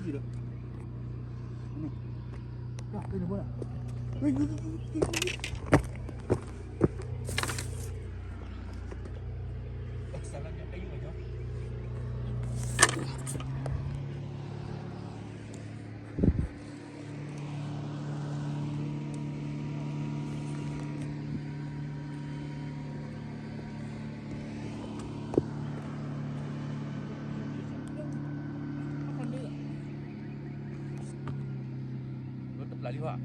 gì đó này đó đây là bữa lại đi họa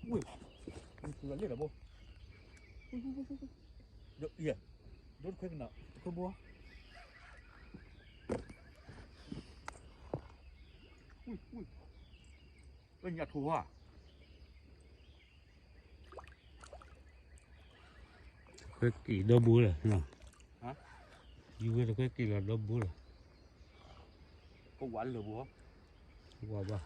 ui nó lên là bố được iya đốt khoét nào không bố ui bên nhà thù à cái kỳ đó búa rồi nào hả yêu cái kỳ là đó búa rồi có quán lửa búa qua ba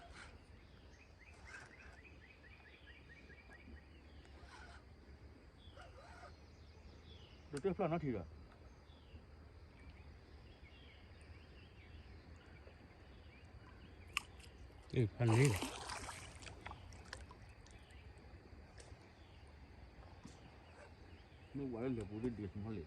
được tiếp là nó thì rồi cái phần này nó quán lửa búa đi điện không liền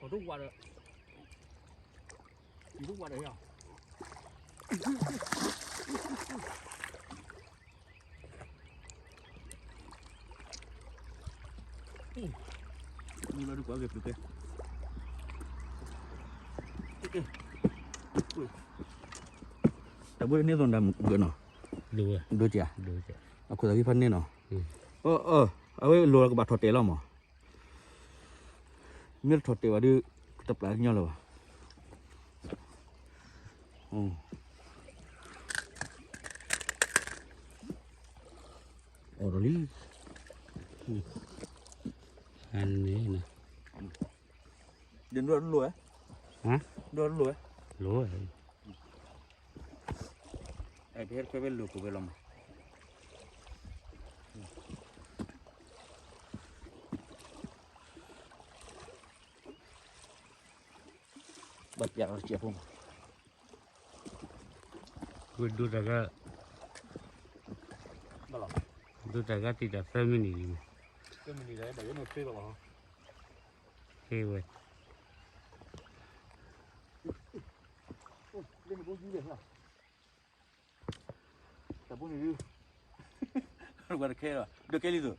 còn rút qua rồi chỉ rút qua đấy à nhưng mà được quá kịp được kìa đã bữa nay rồi làm bữa nào đua chả đua chả aku lagi panen no awe luar ke batot tela mo mir thote wadi tetap lagi nyala oroli anh này nè đến luôn lúa hả luôn lúa lúa ai biết cái bên lúa của bên lòng bật giặc là chẹp không dua daga tidak feminin cái mình đấy để nó phê vào hewe lên một gì vậy hả tập bốn này đi rồi cái rồi được cái gì rồi